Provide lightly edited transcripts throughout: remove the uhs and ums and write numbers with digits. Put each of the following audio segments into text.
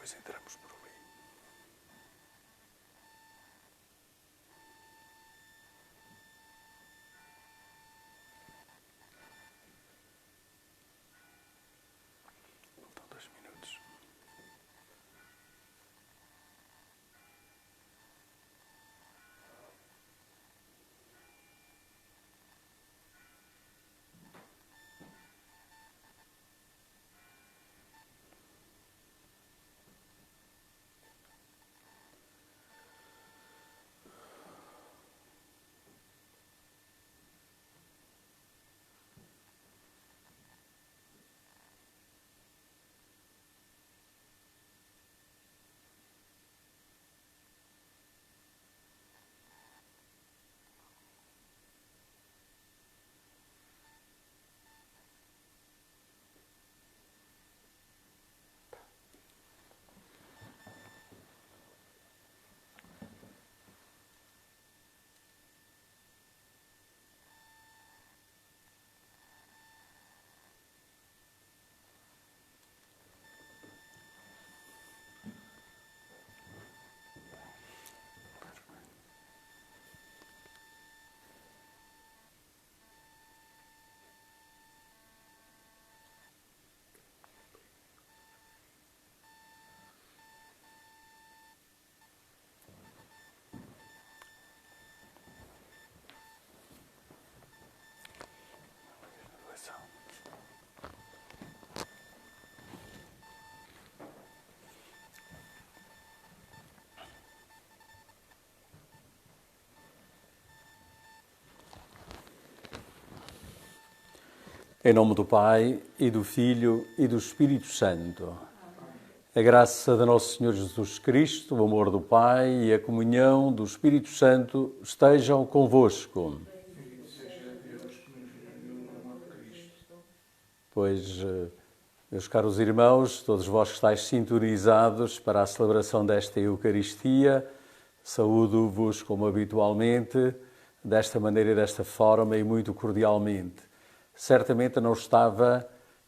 depois entramos por ali. Faltam 2 minutos. Em nome do Pai, e do Filho, e do Espírito Santo. A graça de Nosso Senhor Jesus Cristo, o amor do Pai e a comunhão do Espírito Santo estejam convosco. Pois, meus caros irmãos, todos vós que estáis sintonizados para a celebração desta Eucaristia, saúdo-vos como habitualmente, desta maneira e desta forma e muito cordialmente. Certamente não estava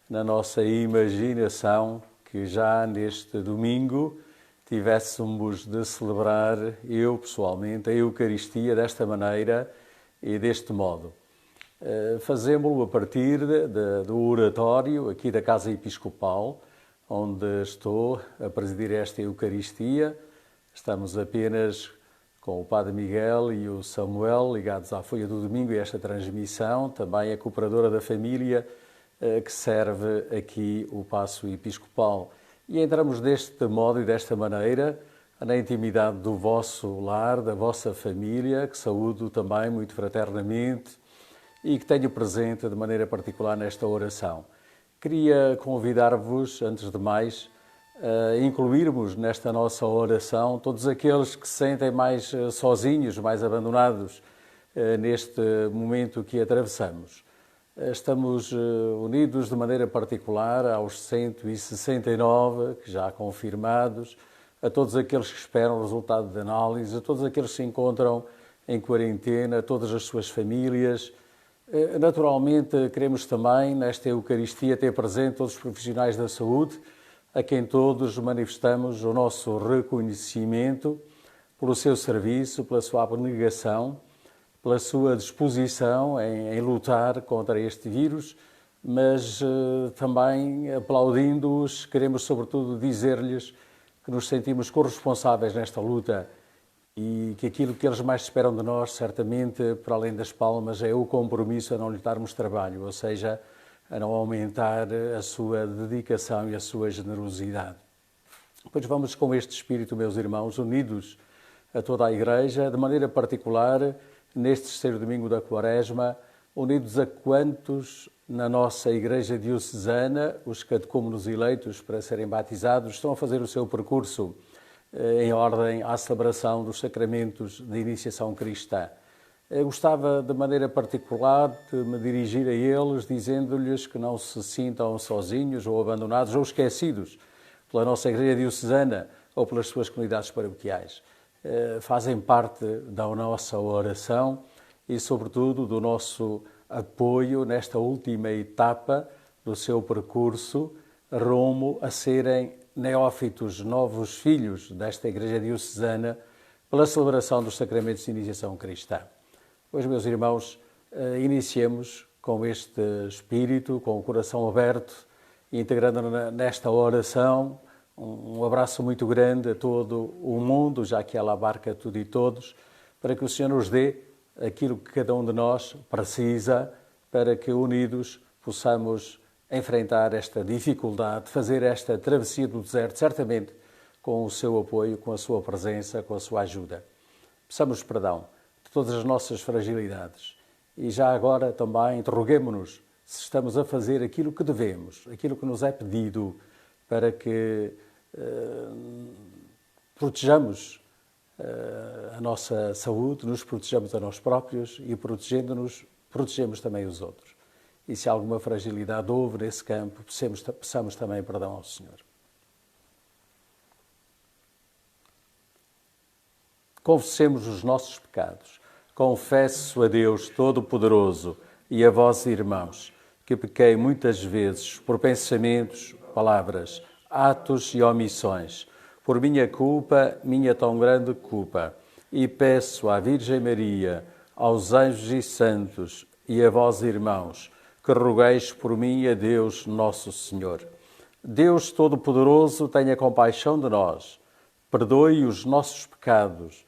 na nossa imaginação que já neste domingo tivéssemos de celebrar, eu pessoalmente, a Eucaristia desta maneira e deste modo. Fazemo-lo a partir do oratório aqui da Casa Episcopal, onde estou a presidir esta Eucaristia. Estamos apenas com o Padre Miguel e o Samuel ligados à Folha do Domingo e esta transmissão, também a cooperadora da família que serve aqui o Paço Episcopal. E entramos deste modo e desta maneira na intimidade do vosso lar, da vossa família, que saúdo também muito fraternamente e que tenho presente de maneira particular nesta oração. Queria convidar-vos, antes de mais, a incluirmos nesta nossa oração todos aqueles que se sentem mais sozinhos, mais abandonados neste momento que atravessamos. Estamos unidos de maneira particular aos 169, que já confirmados, a todos aqueles que esperam o resultado de análise, a todos aqueles que se encontram em quarentena, a todas as suas famílias. Naturalmente, queremos também, nesta Eucaristia, ter presente todos os profissionais da saúde, a quem todos manifestamos o nosso reconhecimento pelo seu serviço, pela sua abnegação, pela sua disposição em lutar contra este vírus, mas também aplaudindo-os, queremos sobretudo dizer-lhes que nos sentimos corresponsáveis nesta luta e que aquilo que eles mais esperam de nós, certamente, para além das palmas, é o compromisso a não lhe darmos trabalho, ou seja, a não aumentar a sua dedicação e a sua generosidade. Pois vamos com este espírito, meus irmãos, unidos a toda a Igreja, de maneira particular, neste terceiro domingo da Quaresma, unidos a quantos na nossa Igreja diocesana, os catecúmenos eleitos para serem batizados, estão a fazer o seu percurso em ordem à celebração dos sacramentos de iniciação cristã. Eu gostava de maneira particular de me dirigir a eles, dizendo-lhes que não se sintam sozinhos ou abandonados ou esquecidos pela nossa Igreja diocesana ou pelas suas comunidades paroquiais. Fazem parte da nossa oração e, sobretudo, do nosso apoio nesta última etapa do seu percurso rumo a serem neófitos, novos filhos desta Igreja Diocesana, pela celebração dos sacramentos de iniciação cristã. Hoje, meus irmãos, iniciemos com este espírito, com o coração aberto, integrando nesta oração um abraço muito grande a todo o mundo, já que ela abarca tudo e todos, para que o Senhor nos dê aquilo que cada um de nós precisa, para que unidos possamos enfrentar esta dificuldade, fazer esta travessia do deserto, certamente com o seu apoio, com a sua presença, com a sua ajuda. Peçamos perdão de todas as nossas fragilidades e já agora também interroguemo-nos se estamos a fazer aquilo que devemos, aquilo que nos é pedido, para que protejamos a nossa saúde, nos protejamos a nós próprios e, protegendo-nos, protegemos também os outros. E se alguma fragilidade houve nesse campo, peçamos também perdão ao Senhor. Confessemos os nossos pecados. Confesso a Deus Todo-Poderoso e a vós, irmãos, que pequei muitas vezes por pensamentos, palavras, atos e omissões, por minha culpa, minha tão grande culpa, e peço à Virgem Maria, aos anjos e santos e a vós, irmãos, que rogueis por mim a Deus Nosso Senhor. Deus Todo-Poderoso tenha compaixão de nós, perdoe os nossos pecados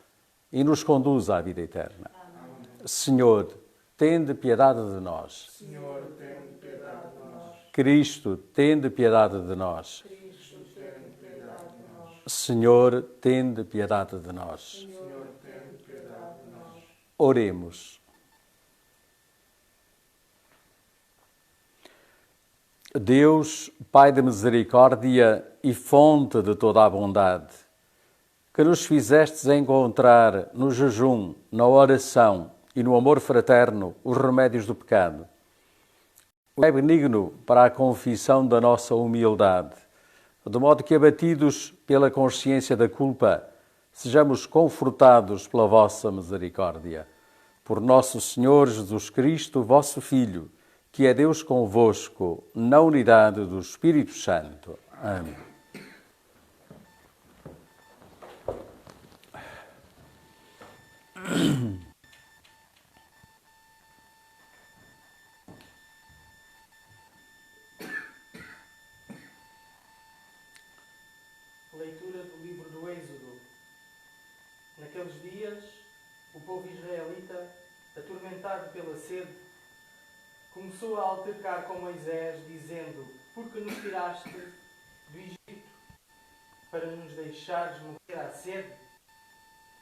e nos conduza à vida eterna. Amém. Senhor, tende piedade de nós. Senhor, tende piedade de nós. Cristo, tende piedade de nós. Cristo, tende piedade de nós. Senhor, tende piedade de nós. Senhor, tende piedade de nós. Oremos. Deus, Pai da misericórdia e fonte de toda a bondade, que nos fizestes encontrar no jejum, na oração e no amor fraterno os remédios do pecado, é benigno para a confissão da nossa humildade, de modo que, abatidos pela consciência da culpa, sejamos confortados pela vossa misericórdia. Por nosso Senhor Jesus Cristo, vosso Filho, que é Deus convosco, na unidade do Espírito Santo. Amém. Leitura do livro do Êxodo. Naqueles dias, o povo israelita, atormentado pela sede, começou a altercar com Moisés, dizendo: Por que nos tiraste do Egito para nos deixares morrer à sede?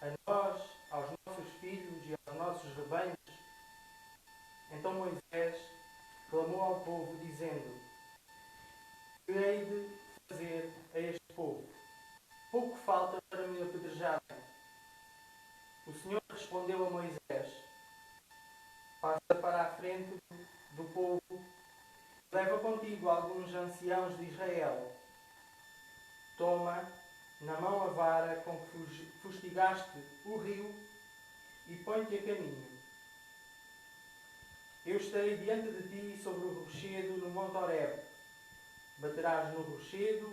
A nós, aos nossos filhos e aos nossos rebanhos? Então Moisés clamou ao povo, dizendo: Que hei de fazer a este povo? Pouco falta para me apedrejarem. O Senhor respondeu a Moisés: Passa para a frente do povo, leva contigo alguns anciãos de Israel. Toma na mão a vara com que fustigaste o rio e põe-te a caminho. Eu estarei diante de ti sobre o rochedo no Monte Horebe. Baterás no rochedo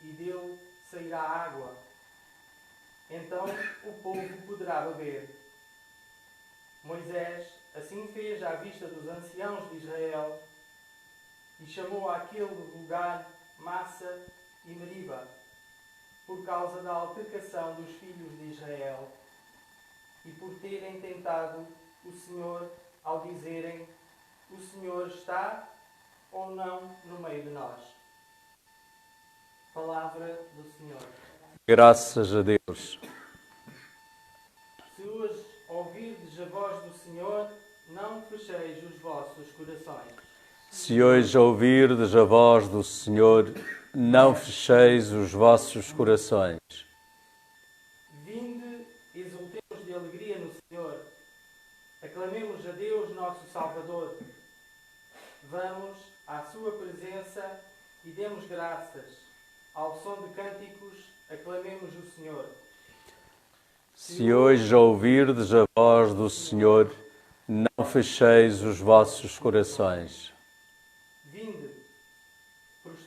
e dele sairá água. Então o povo poderá beber. Moisés assim fez à vista dos anciãos de Israel e chamou àquele lugar Massa e Meriba, por causa da altercação dos filhos de Israel e por terem tentado o Senhor ao dizerem: O Senhor está ou não no meio de nós. Palavra do Senhor. Graças a Deus. Se hoje ouvirdes a voz do Senhor, não fecheis os vossos corações. Se hoje ouvirdes a voz do Senhor, não fecheis os vossos corações. Vinde, exultemos de alegria no Senhor. Aclamemos a Deus, nosso Salvador. Vamos à sua presença e demos graças. Ao som de cânticos, aclamemos o Senhor. Se hoje ouvirdes a voz do Senhor, não fecheis os vossos corações. Vinde,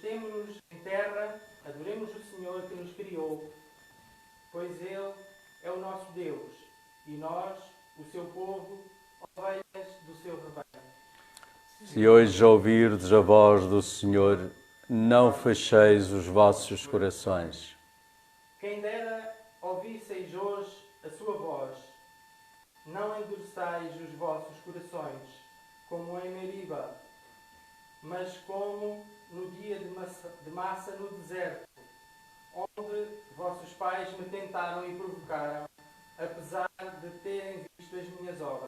Prostemo-nos em terra, adoremos o Senhor que nos criou, pois Ele é o nosso Deus, e nós, o seu povo, ovelhas do seu rebanho. Se hoje ouvirdes a voz do Senhor, não fecheis os vossos corações. Quem dera ouvisseis hoje a sua voz, não endureçais os vossos corações, como em Meriba, mas como no dia de Massa no deserto, onde vossos pais me tentaram e provocaram, apesar de terem visto as minhas obras.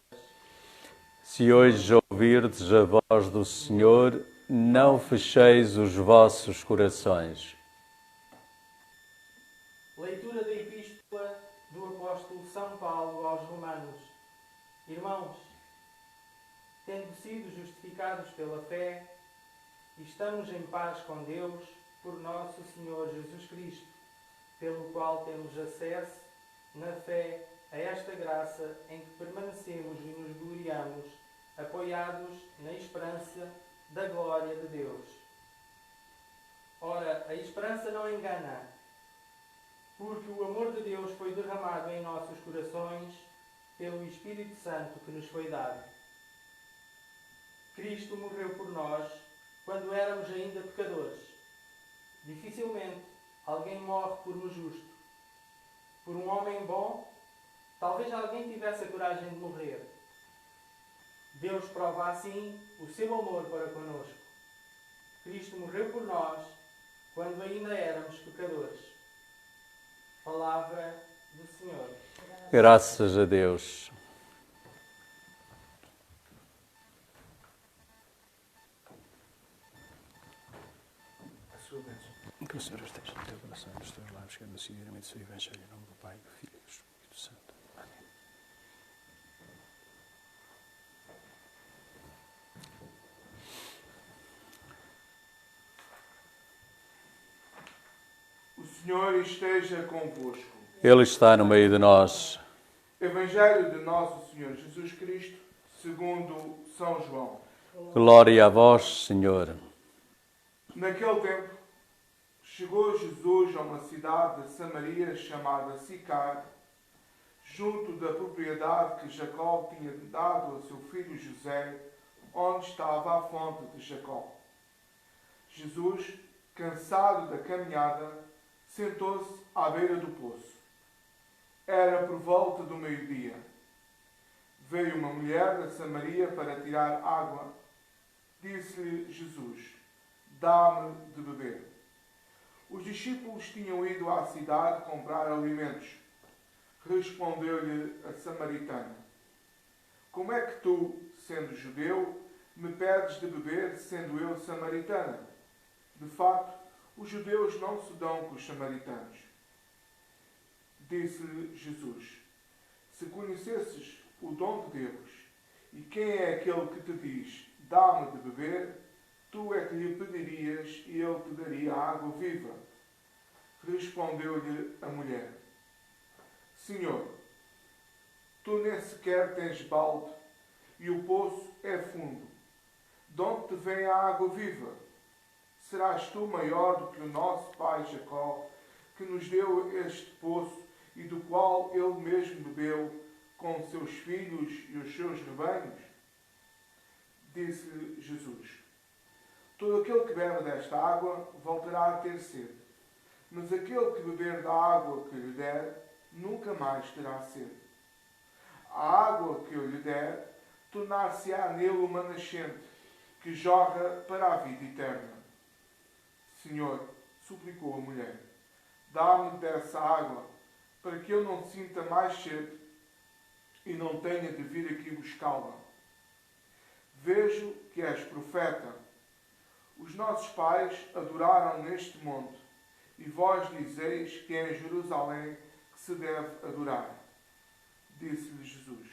Se hoje ouvirdes a voz do Senhor, não fecheis os vossos corações. Leitura da Epístola do Apóstolo São Paulo aos Romanos. Irmãos, tendo sido justificados pela fé, estamos em paz com Deus por nosso Senhor Jesus Cristo, pelo qual temos acesso, na fé, a esta graça em que permanecemos e nos gloriamos, apoiados na esperança da glória de Deus. Ora, a esperança não engana, porque o amor de Deus foi derramado em nossos corações pelo Espírito Santo que nos foi dado. Cristo morreu por nós quando éramos ainda pecadores. Dificilmente alguém morre por um justo. Por um homem bom, talvez alguém tivesse a coragem de morrer. Deus prova assim o seu amor para conosco. Cristo morreu por nós quando ainda éramos pecadores. Palavra do Senhor. Graças a Deus. Que o Senhor esteja no teu coração e nos teus lábios, que anuncia o seu Evangelho em nome do Pai, do Filho e do Espírito Santo. Amém. O Senhor esteja convosco. Ele está no meio de nós. Evangelho de nosso Senhor Jesus Cristo, segundo São João. Glória a vós, Senhor. Naquele tempo, chegou Jesus a uma cidade de Samaria chamada Sicar, junto da propriedade que Jacó tinha dado a seu filho José, onde estava a fonte de Jacó. Jesus, cansado da caminhada, sentou-se à beira do poço. Era por volta do meio-dia. Veio uma mulher da Samaria para tirar água. Disse-lhe Jesus: dá-me de beber. Os discípulos tinham ido à cidade comprar alimentos. Respondeu-lhe a samaritana: como é que tu, sendo judeu, me pedes de beber, sendo eu samaritana? De facto, os judeus não se dão com os samaritanos. Disse-lhe Jesus: se conhecesses o dom de Deus, e quem é aquele que te diz, dá-me de beber, tu é que lhe pedirias e ele te daria água viva. Respondeu-lhe a mulher: Senhor, tu nem sequer tens balde, e o poço é fundo. De onde te vem a água viva? Serás tu maior do que o nosso pai Jacó, que nos deu este poço e do qual ele mesmo bebeu com seus filhos e os seus rebanhos? Disse-lhe Jesus: todo aquele que bebe desta água voltará a ter sede, mas aquele que beber da água que lhe der, nunca mais terá sede. A água que eu lhe der, tornar-se-á nele uma nascente, que jorra para a vida eterna. Senhor, suplicou a mulher, dá-me dessa água, para que eu não sinta mais sede e não tenha de vir aqui buscá-la. Vejo que és profeta. Os nossos pais adoraram neste monte, e vós dizeis que é em Jerusalém que se deve adorar. Disse-lhe Jesus: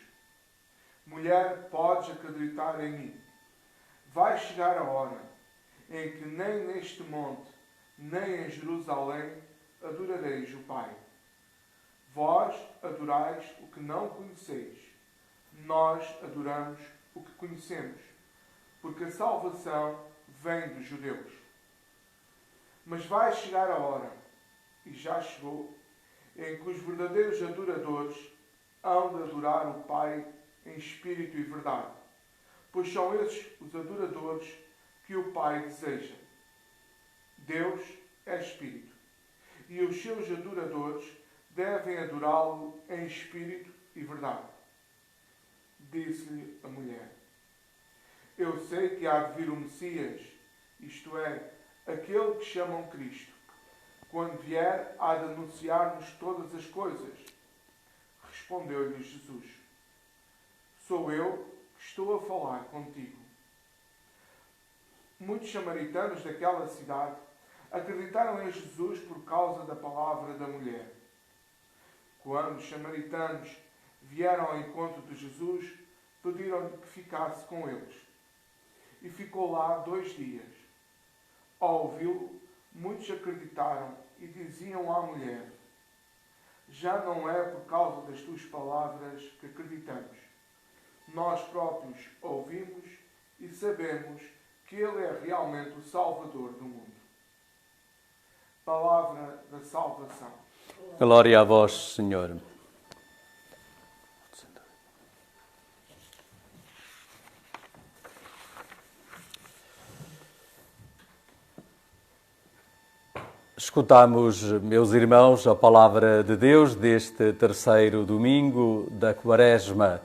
mulher, podes acreditar em mim. Vai chegar a hora em que nem neste monte, nem em Jerusalém adorareis o Pai. Vós adorais o que não conheceis. Nós adoramos o que conhecemos, porque a salvação vem dos judeus. Mas vai chegar a hora, e já chegou, em que os verdadeiros adoradores hão de adorar o Pai em espírito e verdade, pois são esses os adoradores que o Pai deseja. Deus é espírito, e os seus adoradores devem adorá-lo em espírito e verdade. Disse-lhe a mulher: Eu sei que há de vir o Messias, isto é, aquele que chamam Cristo. Quando vier, há de anunciar-nos todas as coisas. Respondeu-lhe Jesus: Sou eu que estou a falar contigo. Muitos samaritanos daquela cidade acreditaram em Jesus por causa da palavra da mulher. Quando os samaritanos vieram ao encontro de Jesus, pediram-lhe que ficasse com eles. E ficou lá 2 dias. Ao ouvi-lo, muitos acreditaram e diziam à mulher: Já não é por causa das tuas palavras que acreditamos. Nós próprios ouvimos e sabemos que Ele é realmente o Salvador do mundo. Palavra da salvação. Glória a vós, Senhor. Escutamos, meus irmãos, a palavra de Deus deste terceiro domingo da Quaresma.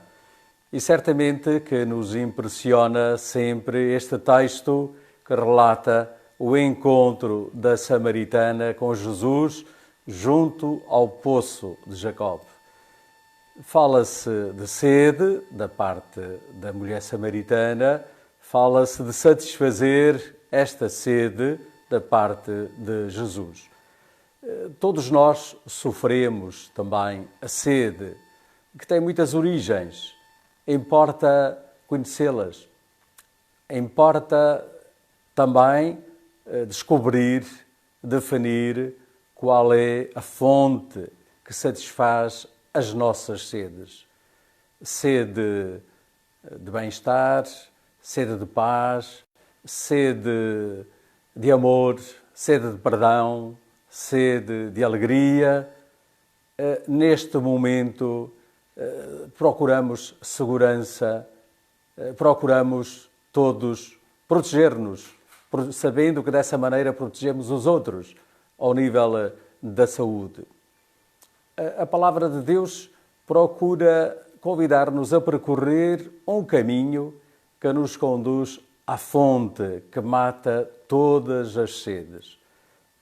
E certamente que nos impressiona sempre este texto que relata o encontro da samaritana com Jesus junto ao poço de Jacob. Fala-se de sede da parte da mulher samaritana, fala-se de satisfazer esta sede da parte de Jesus. Todos nós sofremos também a sede, que tem muitas origens. Importa conhecê-las. Importa também descobrir, definir qual é a fonte que satisfaz as nossas sedes. Sede de bem-estar, sede de paz, sede de amor, sede de perdão, sede de alegria. Neste momento, procuramos segurança, procuramos todos proteger-nos, sabendo que dessa maneira protegemos os outros ao nível da saúde. A palavra de Deus procura convidar-nos a percorrer um caminho que nos conduz à fonte que mata todas as sedes.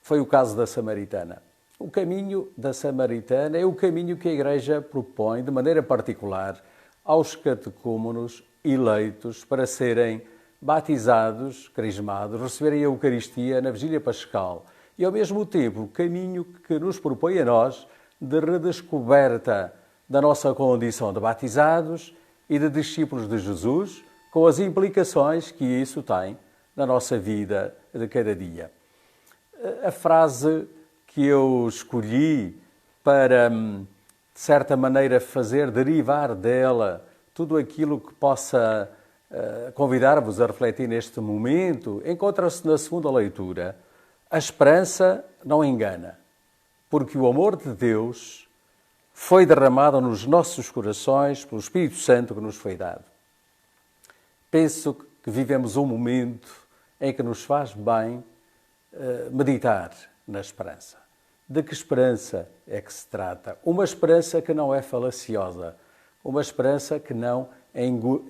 Foi o caso da samaritana. O caminho da samaritana é o caminho que a Igreja propõe de maneira particular aos catecúmenos eleitos para serem batizados, crismados, receberem a Eucaristia na Vigília Pascal e, ao mesmo tempo, o caminho que nos propõe a nós de redescoberta da nossa condição de batizados e de discípulos de Jesus, com as implicações que isso tem na nossa vida de cada dia. A frase que eu escolhi para, de certa maneira, fazer derivar dela tudo aquilo que possa convidar-vos a refletir neste momento, encontra-se na segunda leitura. A esperança não engana, porque o amor de Deus foi derramado nos nossos corações pelo Espírito Santo que nos foi dado. Penso que vivemos um momento em que nos faz bem meditar na esperança. De que esperança é que se trata? Uma esperança que não é falaciosa, uma esperança que não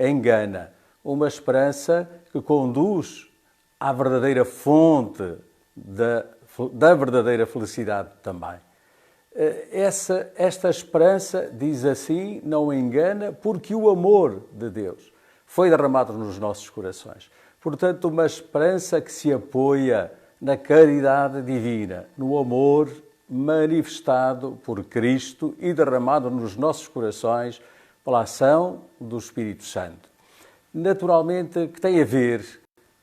engana, uma esperança que conduz à verdadeira fonte da verdadeira felicidade também. Esta esperança, diz assim, não engana, porque o amor de Deus foi derramado nos nossos corações. Portanto, uma esperança que se apoia na caridade divina, no amor manifestado por Cristo e derramado nos nossos corações pela ação do Espírito Santo. Naturalmente, que tem a ver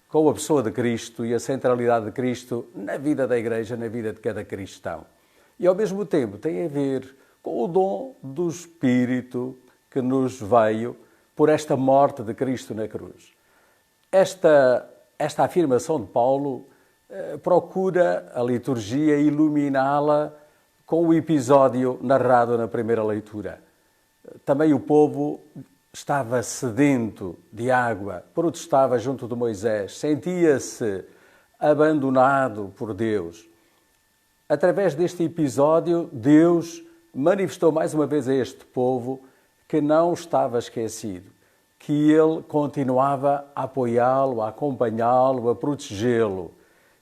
com a pessoa de Cristo e a centralidade de Cristo na vida da Igreja, na vida de cada cristão. E, ao mesmo tempo, tem a ver com o dom do Espírito que nos veio por esta morte de Cristo na cruz. Esta afirmação de Paulo procura a liturgia iluminá-la com o episódio narrado na primeira leitura. Também o povo estava sedento de água, protestava junto de Moisés, sentia-se abandonado por Deus. Através deste episódio, Deus manifestou mais uma vez a este povo que não estava esquecido, que ele continuava a apoiá-lo, a acompanhá-lo, a protegê-lo.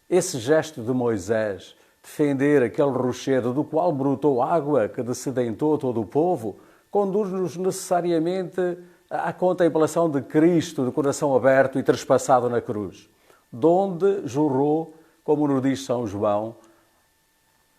Esse gesto de Moisés, defender aquele rochedo do qual brotou água que dessedentou todo o povo, conduz-nos necessariamente à contemplação de Cristo de coração aberto e trespassado na cruz, de onde jorrou, como nos diz São João,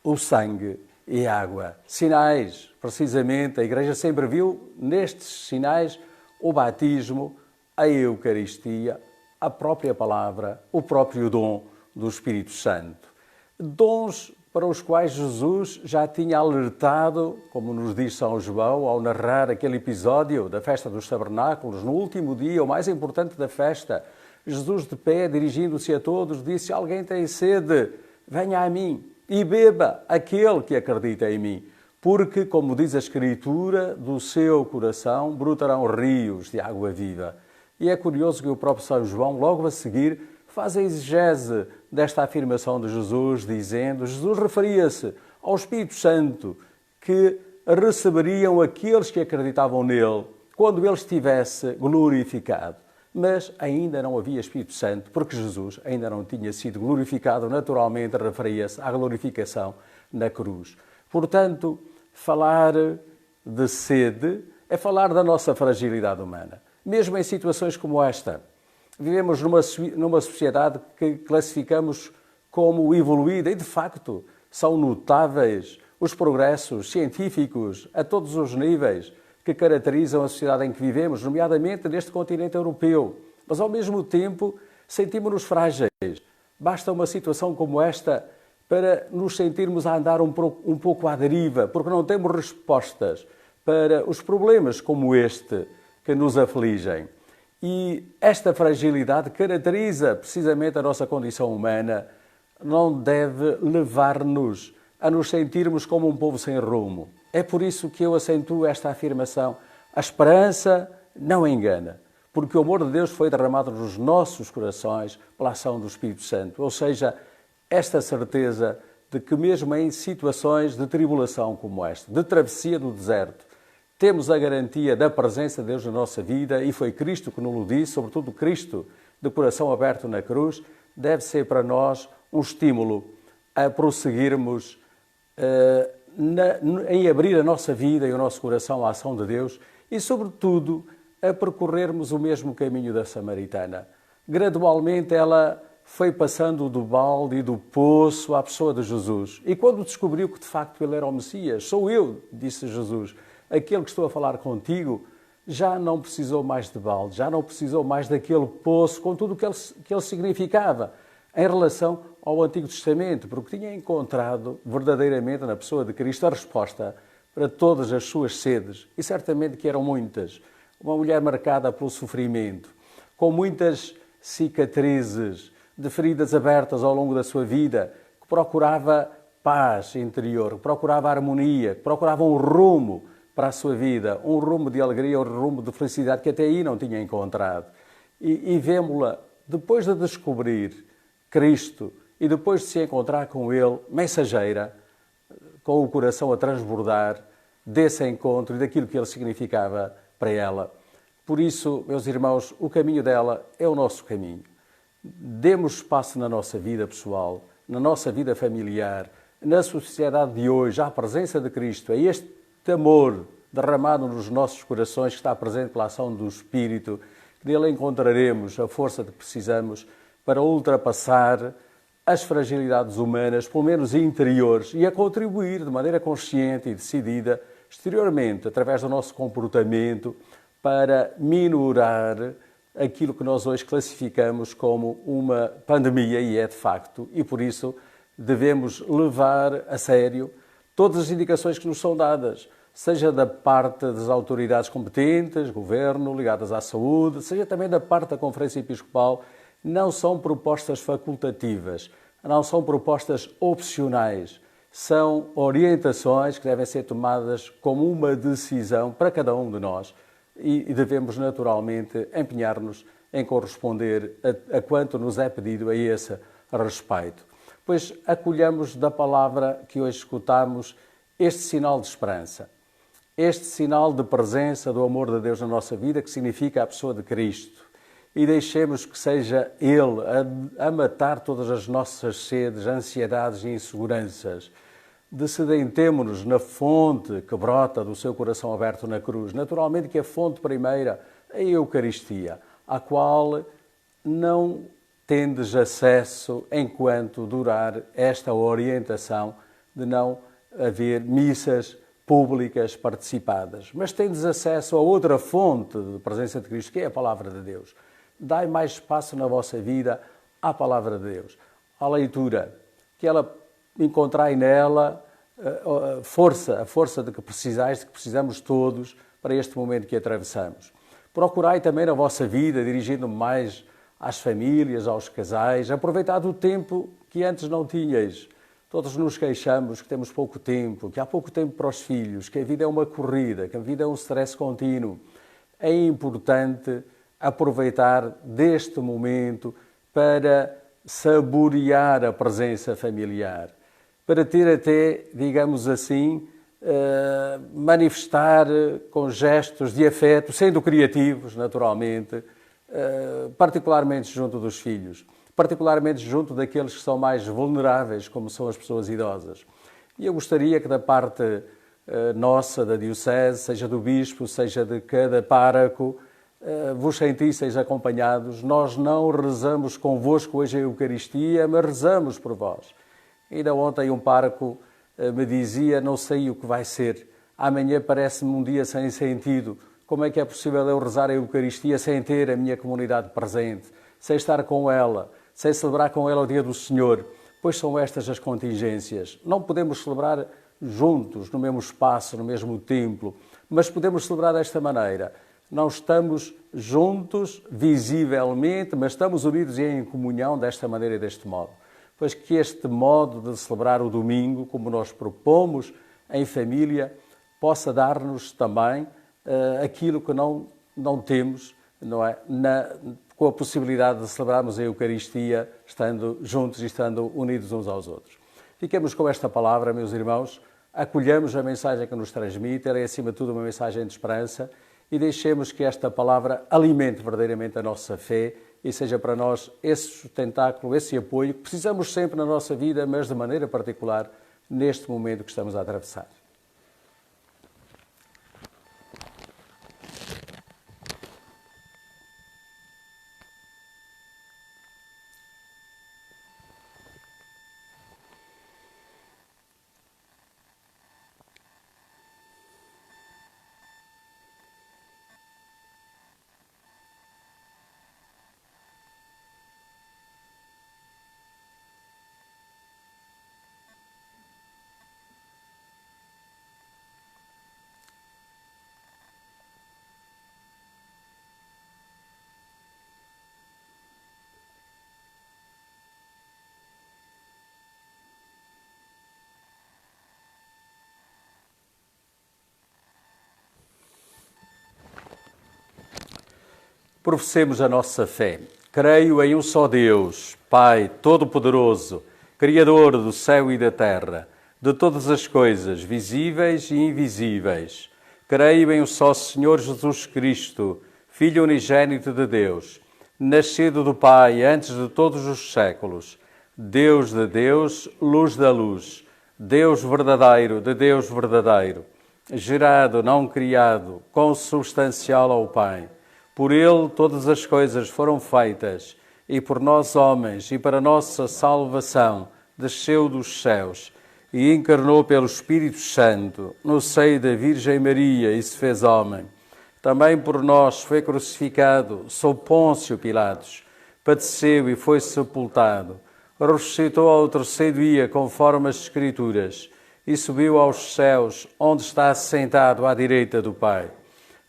o sangue e a água. Sinais, precisamente, a Igreja sempre viu nestes sinais o batismo, a Eucaristia, a própria palavra, o próprio dom do Espírito Santo. Dons para os quais Jesus já tinha alertado, como nos diz São João, ao narrar aquele episódio da festa dos tabernáculos, no último dia, o mais importante da festa. Jesus de pé, dirigindo-se a todos, disse: alguém tem sede, venha a mim e beba aquele que acredita em mim. Porque, como diz a Escritura, do seu coração brotarão rios de água viva. E é curioso que o próprio São João, logo a seguir, faz a exegese desta afirmação de Jesus, dizendo: Jesus referia-se ao Espírito Santo que receberiam aqueles que acreditavam nele quando ele estivesse glorificado. Mas ainda não havia Espírito Santo, porque Jesus ainda não tinha sido glorificado, naturalmente referia-se à glorificação na cruz. Portanto, falar de sede é falar da nossa fragilidade humana. Mesmo em situações como esta, vivemos numa sociedade que classificamos como evoluída e, de facto, são notáveis os progressos científicos a todos os níveis que caracterizam a sociedade em que vivemos, nomeadamente neste continente europeu. Mas, ao mesmo tempo, sentimos-nos frágeis. Basta uma situação como esta para nos sentirmos a andar um pouco à deriva, porque não temos respostas para os problemas como este que nos afligem. E esta fragilidade caracteriza precisamente a nossa condição humana, não deve levar-nos a nos sentirmos como um povo sem rumo. É por isso que eu acentuo esta afirmação: a esperança não engana, porque o amor de Deus foi derramado nos nossos corações pela ação do Espírito Santo. Ou seja, esta certeza de que mesmo em situações de tribulação como esta, de travessia do deserto, temos a garantia da presença de Deus na nossa vida, e foi Cristo que nos o disse, sobretudo Cristo de coração aberto na cruz, deve ser para nós um estímulo a prosseguirmos em abrir a nossa vida e o nosso coração à ação de Deus e, sobretudo, a percorrermos o mesmo caminho da samaritana. Gradualmente ela foi passando do balde e do poço à pessoa de Jesus. E quando descobriu que de facto ele era o Messias: sou eu, disse Jesus, aquele que estou a falar contigo, já não precisou mais de balde, já não precisou mais daquele poço com tudo o que ele significava em relação ao Antigo Testamento, porque tinha encontrado verdadeiramente na pessoa de Cristo a resposta para todas as suas sedes, e certamente que eram muitas. Uma mulher marcada pelo sofrimento, com muitas cicatrizes de feridas abertas ao longo da sua vida, que procurava paz interior, que procurava harmonia, que procurava um rumo para a sua vida, um rumo de alegria, um rumo de felicidade que até aí não tinha encontrado. E vemo-la, depois de descobrir Cristo e depois de se encontrar com Ele, mensageira, com o coração a transbordar desse encontro e daquilo que Ele significava para ela. Por isso, meus irmãos, o caminho dela é o nosso caminho. Demos espaço na nossa vida pessoal, na nossa vida familiar, na sociedade de hoje, à presença de Cristo, a este amor derramado nos nossos corações que está presente pela ação do Espírito, que nele encontraremos a força que precisamos para ultrapassar as fragilidades humanas, pelo menos interiores, e a contribuir de maneira consciente e decidida, exteriormente, através do nosso comportamento, para minorar aquilo que nós hoje classificamos como uma pandemia, e é de facto, e por isso devemos levar a sério todas as indicações que nos são dadas, seja da parte das autoridades competentes, governo, ligadas à saúde, seja também da parte da Conferência Episcopal. Não são propostas facultativas. não são propostas opcionais, são orientações que devem ser tomadas como uma decisão para cada um de nós e devemos naturalmente empenhar-nos em corresponder a quanto nos é pedido a esse respeito. Pois acolhamos da palavra que hoje escutamos este sinal de esperança, este sinal de presença do amor de Deus na nossa vida, que significa a pessoa de Cristo. E deixemos que seja Ele a matar todas as nossas sedes, ansiedades e inseguranças. Desedentemo-nos na fonte que brota do seu coração aberto na cruz. Naturalmente que a fonte primeira é a Eucaristia, à qual não tendes acesso enquanto durar esta orientação de não haver missas públicas participadas. Mas tendes acesso a outra fonte de presença de Cristo, que é a Palavra de Deus. Dai mais espaço na vossa vida à Palavra de Deus, à leitura, que ela encontrai nela a força de que precisais, de que precisamos todos para este momento que atravessamos. Procurai também na vossa vida, dirigindo-me mais às famílias, aos casais, aproveitar o tempo que antes não tinhais. Todos nos queixamos que temos pouco tempo, que há pouco tempo para os filhos, que a vida é uma corrida, que a vida é um stress contínuo. É importante aproveitar deste momento para saborear a presença familiar, para ter até, digamos assim, manifestar com gestos de afeto, sendo criativos, naturalmente, particularmente junto dos filhos, particularmente junto daqueles que são mais vulneráveis, como são as pessoas idosas. E eu gostaria que da parte nossa, da Diocese, seja do Bispo, seja de cada pároco, vos sentisseis acompanhados. Nós não rezamos convosco hoje a Eucaristia, mas rezamos por vós. Ainda ontem um pároco me dizia, não sei o que vai ser, amanhã parece-me um dia sem sentido. Como é que é possível eu rezar a Eucaristia sem ter a minha comunidade presente, sem estar com ela, sem celebrar com ela o dia do Senhor? Pois são estas as contingências. Não podemos celebrar juntos, no mesmo espaço, no mesmo templo, mas podemos celebrar desta maneira. Não estamos juntos visivelmente, mas estamos unidos e em comunhão desta maneira e deste modo. Pois que este modo de celebrar o domingo, como nós propomos em família, possa dar-nos também aquilo que não temos, não é? Com a possibilidade de celebrarmos a Eucaristia estando juntos e estando unidos uns aos outros. Fiquemos com esta palavra, meus irmãos, acolhamos a mensagem que nos transmite, ela é acima de tudo uma mensagem de esperança, e deixemos que esta palavra alimente verdadeiramente a nossa fé e seja para nós esse sustentáculo, esse apoio que precisamos sempre na nossa vida, mas de maneira particular neste momento que estamos a atravessar. Professemos a nossa fé. Creio em um só Deus, Pai Todo-Poderoso, Criador do céu e da terra, de todas as coisas, visíveis e invisíveis. Creio em um só Senhor Jesus Cristo, Filho unigênito de Deus, nascido do Pai antes de todos os séculos, Deus de Deus, luz da luz, Deus verdadeiro de Deus verdadeiro, gerado, não criado, consubstancial ao Pai. Por Ele todas as coisas foram feitas, e por nós homens, e para nossa salvação, desceu dos céus, e encarnou pelo Espírito Santo, no seio da Virgem Maria, e se fez homem. Também por nós foi crucificado, sob Pôncio Pilatos, padeceu e foi sepultado, ressuscitou ao terceiro dia, conforme as Escrituras, e subiu aos céus, onde está assentado à direita do Pai.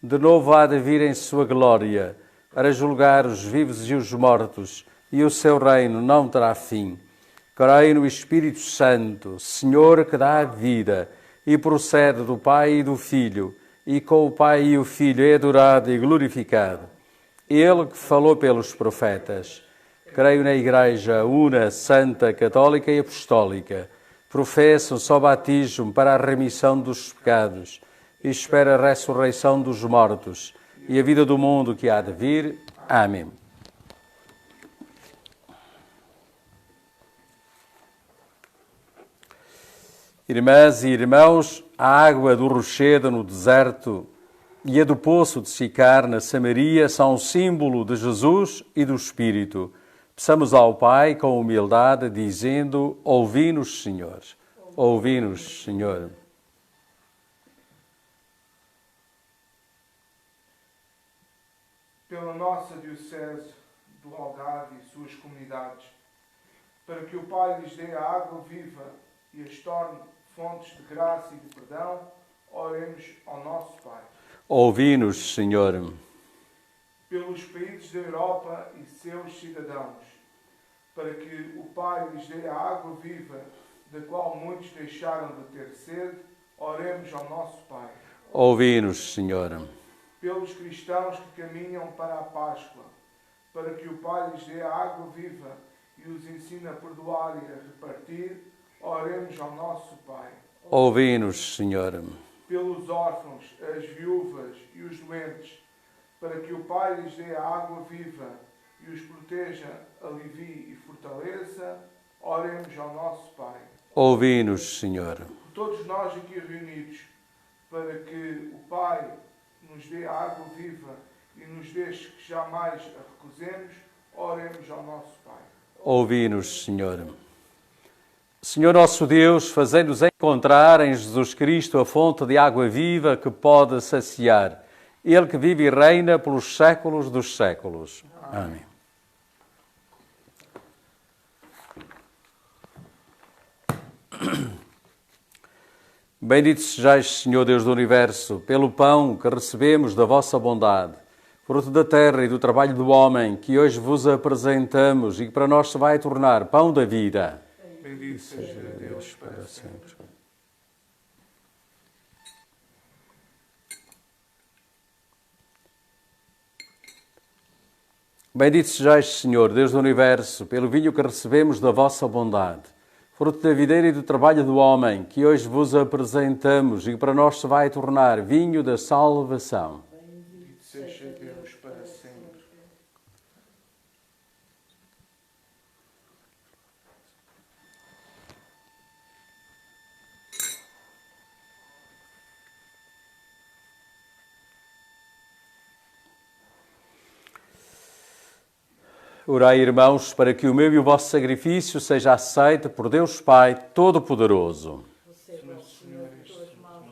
De novo há de vir em sua glória, para julgar os vivos e os mortos, e o seu reino não terá fim. Creio no Espírito Santo, Senhor que dá a vida e procede do Pai e do Filho, e com o Pai e o Filho é adorado e glorificado. Ele que falou pelos profetas. Creio na Igreja una, santa, católica e apostólica. Professo só batismo para a remissão dos pecados e espero a ressurreição dos mortos e a vida do mundo que há de vir. Amém. Irmãs e irmãos, a água do rochedo no deserto e a do poço de Sicar na Samaria são símbolo de Jesus e do Espírito. Peçamos ao Pai com humildade, dizendo: ouvi-nos, Senhor. Ouvi-nos, Senhor. Pela nossa Diocese do Algarve e suas comunidades, para que o Pai lhes dê a água viva e as torne fontes de graça e de perdão, oremos ao nosso Pai. Ouvi-nos, Senhor. Pelos países da Europa e seus cidadãos, para que o Pai lhes dê a água viva, da qual muitos deixaram de ter sede, oremos ao nosso Pai. Ouvi-nos, Senhor. Pelos cristãos que caminham para a Páscoa, para que o Pai lhes dê a água viva e os ensine a perdoar e a repartir, oremos ao nosso Pai. Ouvi-nos, Senhor. Pelos órfãos, as viúvas e os doentes, para que o Pai lhes dê a água viva e os proteja, alivie e fortaleça, oremos ao nosso Pai. Ouvi-nos, Senhor. Por todos nós aqui reunidos, para que o Pai nos dê a água viva e nos deixe que jamais a recusemos, oremos ao nosso Pai. Ouvi-nos, Senhor. Senhor nosso Deus, fazei-nos encontrar em Jesus Cristo a fonte de água viva que pode saciar. Ele que vive e reina pelos séculos dos séculos. Amém. Bendito sejais, Senhor Deus do Universo, pelo pão que recebemos da vossa bondade, fruto da terra e do trabalho do homem, que hoje vos apresentamos e que para nós se vai tornar pão da vida. Bendito seja Deus para sempre. Bendito sejais, Senhor, Deus do Universo, pelo vinho que recebemos da vossa bondade, fruto da videira e do trabalho do homem, que hoje vos apresentamos e que para nós se vai tornar vinho da salvação. Bendito seja Deus para sempre. Orai, irmãos, para que o meu e o vosso sacrifício seja aceito por Deus Pai Todo-Poderoso. Receba, Senhor,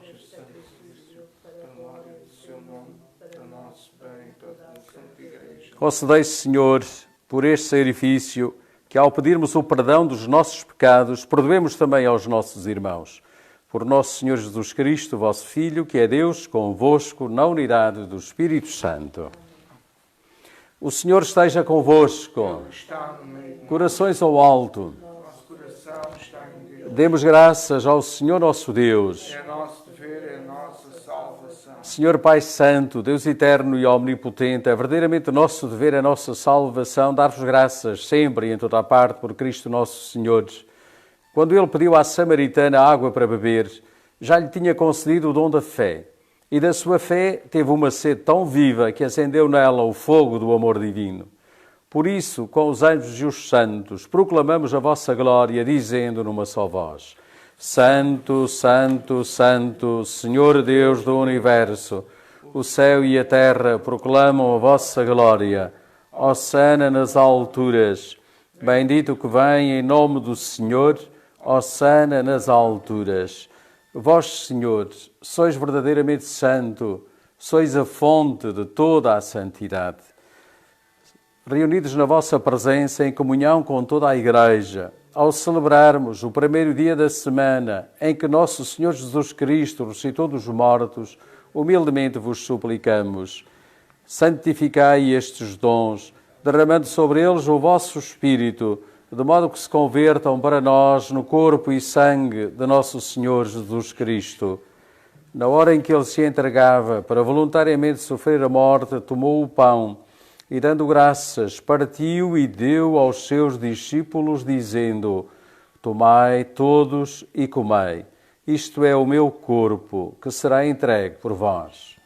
este sacrifício para a glória do seu nome, para nosso bem e para a Santa Igreja. Concedei, Senhor, por este sacrifício, que ao pedirmos o perdão dos nossos pecados, perdoemos também aos nossos irmãos. Por nosso Senhor Jesus Cristo, vosso Filho, que é Deus convosco, na unidade do Espírito Santo. O Senhor esteja convosco. Está no meio de Corações ao alto. nosso coração, está em Deus. Demos graças ao Senhor nosso Deus. É nosso dever, é nossa salvação. Senhor Pai Santo, Deus eterno e omnipotente, é verdadeiramente nosso dever, a nossa salvação, dar-vos graças sempre e em toda a parte por Cristo nosso Senhor. Quando Ele pediu à samaritana água para beber, já lhe tinha concedido o dom da fé. E da sua fé teve uma sede tão viva que acendeu nela o fogo do amor divino. Por isso, com os anjos e os santos, proclamamos a vossa glória, dizendo numa só voz: Santo, Santo, Santo, Senhor Deus do Universo, o céu e a terra proclamam a vossa glória. Hosana nas alturas. Bendito que vem em nome do Senhor, hosana nas alturas. Vós, Senhor, sois verdadeiramente santo, sois a fonte de toda a santidade. Reunidos na vossa presença, em comunhão com toda a Igreja, ao celebrarmos o primeiro dia da semana em que nosso Senhor Jesus Cristo ressuscitou dos mortos, humildemente vos suplicamos: santificai estes dons, derramando sobre eles o vosso Espírito, de modo que se convertam para nós no corpo e sangue de nosso Senhor Jesus Cristo. Na hora em que ele se entregava para voluntariamente sofrer a morte, tomou o pão e, dando graças, partiu e deu aos seus discípulos, dizendo: Tomai todos e comei. Isto é o meu corpo, que será entregue por vós.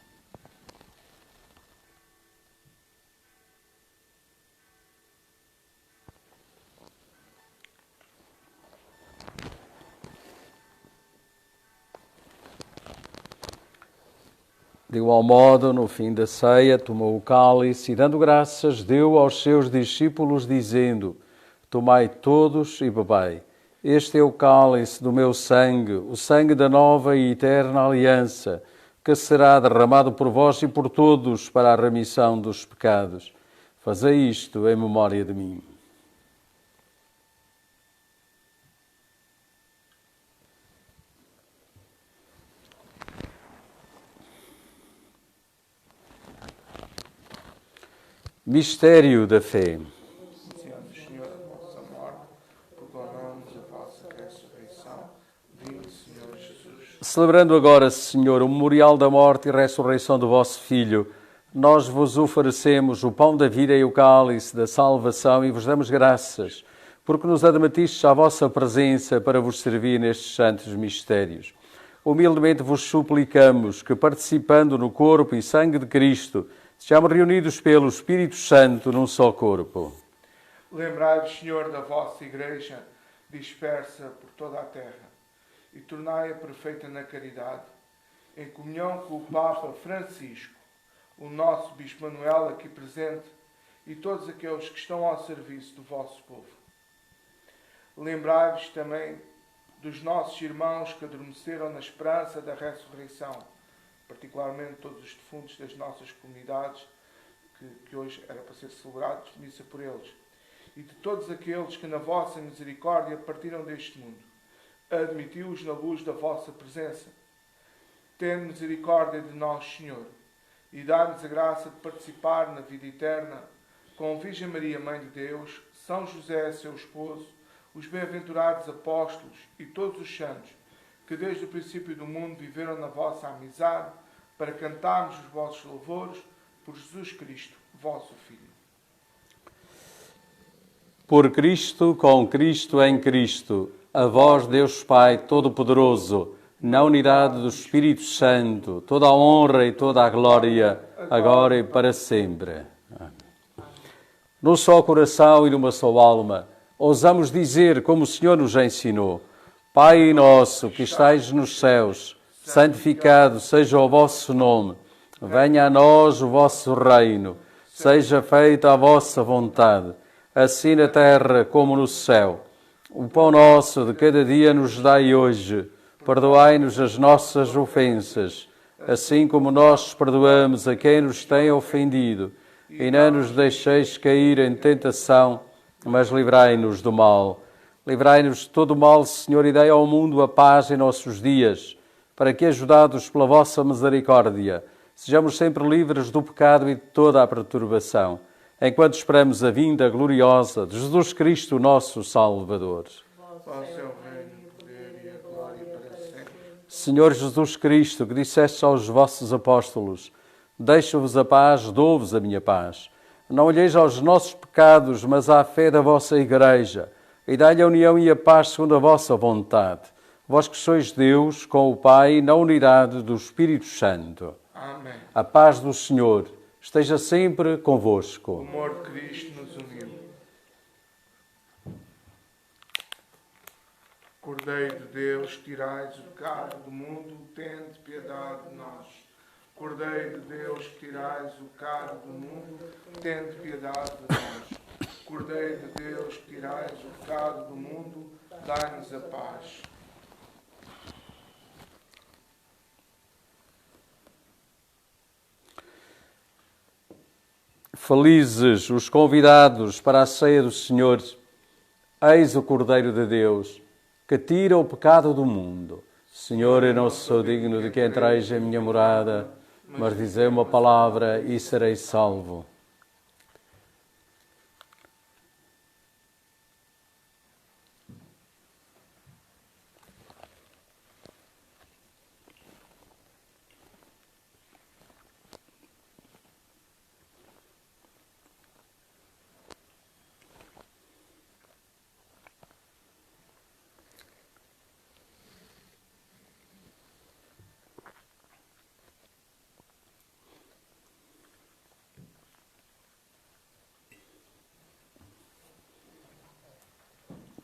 De igual modo, no fim da ceia, tomou o cálice e, dando graças, deu aos seus discípulos, dizendo: Tomai todos e bebei. Este é o cálice do meu sangue, o sangue da nova e eterna aliança, que será derramado por vós e por todos para a remissão dos pecados. Fazei isto em memória de mim. Mistério da fé. Anunciamos, Senhor, a vossa morte, proclamamos a vossa ressurreição. Vinde, Senhor Jesus. Celebrando agora, Senhor, o memorial da morte e ressurreição do vosso Filho, nós vos oferecemos o pão da vida e o cálice da salvação e vos damos graças, porque nos admitistes à vossa presença para vos servir nestes santos mistérios. Humildemente vos suplicamos que, participando no corpo e sangue de Cristo, sejamos reunidos pelo Espírito Santo num só corpo. Lembrai-vos, Senhor, da vossa Igreja dispersa por toda a terra e tornai-a perfeita na caridade, em comunhão com o Papa Francisco, o nosso Bispo Manuel aqui presente e todos aqueles que estão ao serviço do vosso povo. Lembrai-vos também dos nossos irmãos que adormeceram na esperança da ressurreição, particularmente todos os defuntos das nossas comunidades, que hoje era para ser celebrados, missa por eles, e de todos aqueles que na vossa misericórdia partiram deste mundo. Admiti-os na luz da vossa presença. Tende misericórdia de nós, Senhor, e dá-nos a graça de participar na vida eterna com Virgem Maria, Mãe de Deus, São José, seu esposo, os bem-aventurados apóstolos e todos os santos, que desde o princípio do mundo viveram na vossa amizade, para cantarmos os vossos louvores por Jesus Cristo, vosso Filho. Por Cristo, com Cristo, em Cristo, a vós, Deus Pai Todo-Poderoso, na unidade do Espírito Santo, toda a honra e toda a glória, agora e para sempre. Num só coração e numa só alma, ousamos dizer, como o Senhor nos ensinou: Pai nosso, que estais nos céus, santificado seja o vosso nome. Venha a nós o vosso reino. Seja feita a vossa vontade, assim na terra como no céu. O pão nosso de cada dia nos dai hoje. Perdoai-nos as nossas ofensas, assim como nós perdoamos a quem nos tem ofendido. E não nos deixeis cair em tentação, mas livrai-nos do mal. Livrai-nos de todo o mal, Senhor, e dai ao mundo a paz em nossos dias, para que, ajudados pela vossa misericórdia, sejamos sempre livres do pecado e de toda a perturbação, enquanto esperamos a vinda gloriosa de Jesus Cristo, nosso Salvador. Vosso é o reino, o poder e a glória para sempre. Senhor Jesus Cristo, que disseste aos vossos apóstolos: Deixo-vos a paz, dou-vos a minha paz. Não olheis aos nossos pecados, mas à fé da vossa Igreja, e dai-lhe a união e a paz segundo a vossa vontade. Vós que sois Deus, com o Pai, na unidade do Espírito Santo. Amém. A paz do Senhor esteja sempre O convosco. amor de Cristo nos uniu. Cordeiro de Deus, que tirais o pecado do mundo, tende piedade de nós. Cordeiro de Deus, que tirais o pecado do mundo, tende piedade de nós. Cordeiro de Deus, que tirais o pecado do mundo, dai-nos a paz. Felizes os convidados para a ceia do Senhor. Eis o Cordeiro de Deus, que tira o pecado do mundo. Senhor, eu não sou digno de que entreis em minha morada, mas dizei uma palavra e serei salvo.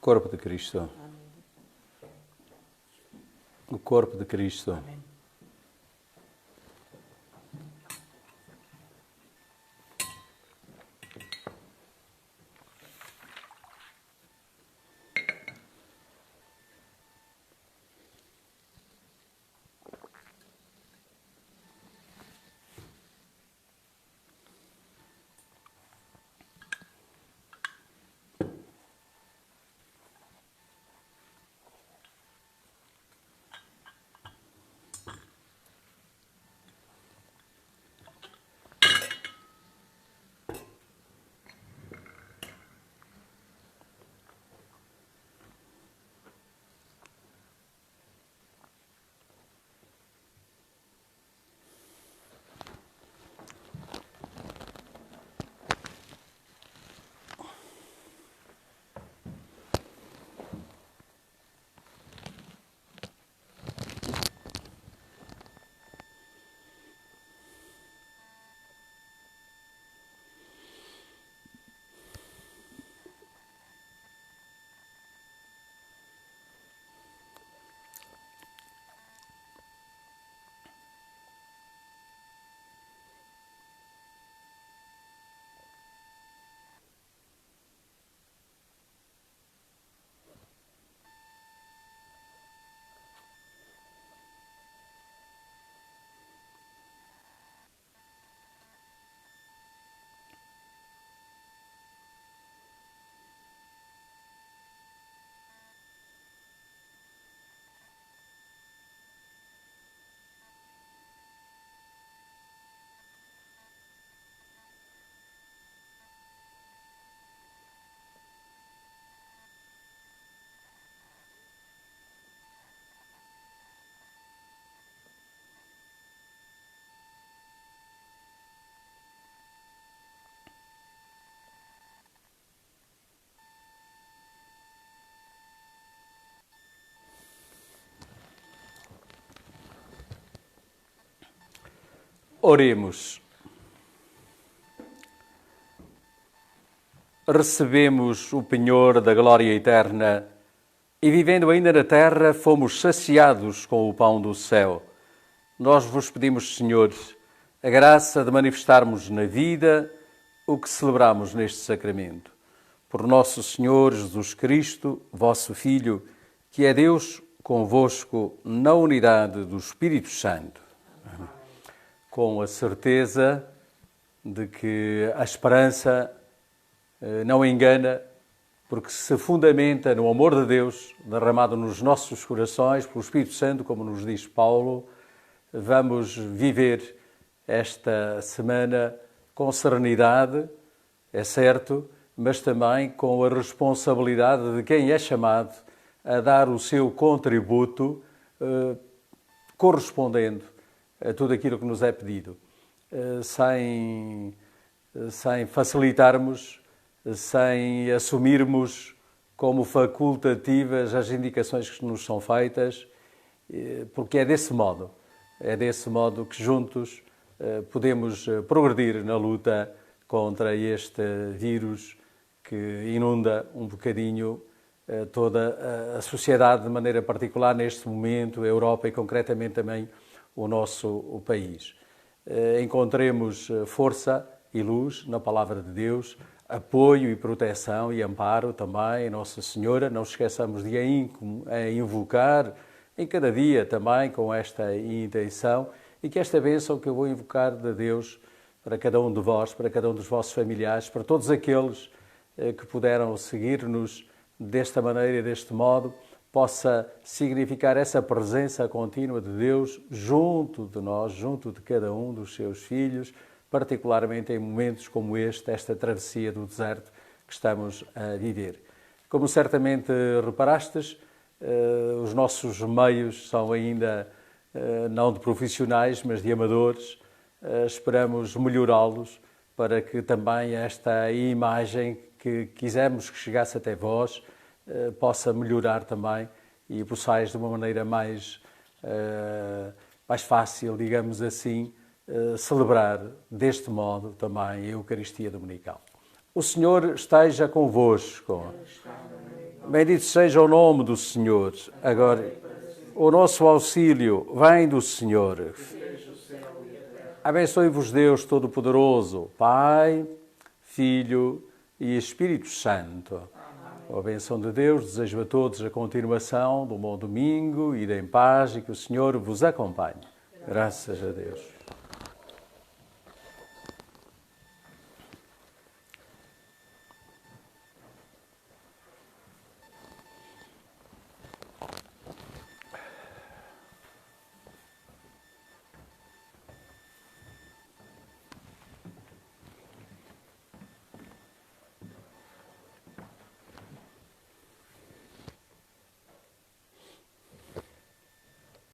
Corpo de Cristo. O corpo de Cristo. Amém. Oremos. Recebemos o penhor da glória eterna e, vivendo ainda na terra, fomos saciados com o pão do céu. Nós vos pedimos, Senhor, a graça de manifestarmos na vida o que celebramos neste sacramento. Por nosso Senhor Jesus Cristo, vosso Filho, que é Deus convosco na unidade do Espírito Santo. Com a certeza de que a esperança não engana, porque se fundamenta no amor de Deus derramado nos nossos corações pelo Espírito Santo, como nos diz Paulo. Vamos viver esta semana com serenidade, é certo, mas também com a responsabilidade de quem é chamado a dar o seu contributo correspondendo a tudo aquilo que nos é pedido, sem facilitarmos, sem assumirmos como facultativas as indicações que nos são feitas, porque é desse modo que juntos podemos progredir na luta contra este vírus que inunda um bocadinho toda a sociedade de maneira particular neste momento, a Europa e concretamente também o nosso país. Encontremos força e luz na Palavra de Deus, apoio e proteção e amparo também em Nossa Senhora. Não esqueçamos de a invocar em cada dia também com esta intenção, e que esta bênção que eu vou invocar de Deus para cada um de vós, para cada um dos vossos familiares, para todos aqueles que puderam seguir-nos desta maneira e deste modo, possa significar essa presença contínua de Deus junto de nós, junto de cada um dos seus filhos, particularmente em momentos como esta travessia do deserto que estamos a viver. Como certamente reparastes, os nossos meios são ainda não de profissionais, mas de amadores. Esperamos melhorá-los para que também esta imagem que quisemos que chegasse até vós possa melhorar também e possais de uma maneira mais fácil, digamos assim, celebrar deste modo também a Eucaristia Dominical. O Senhor esteja convosco. Bendito seja o nome do Senhor. Agora, o nosso auxílio vem do Senhor. Abençoe-vos Deus Todo-Poderoso, Pai, Filho e Espírito Santo. A bênção de Deus desejo a todos a continuação de um bom domingo, ide em paz e que o Senhor vos acompanhe. Graças a Deus.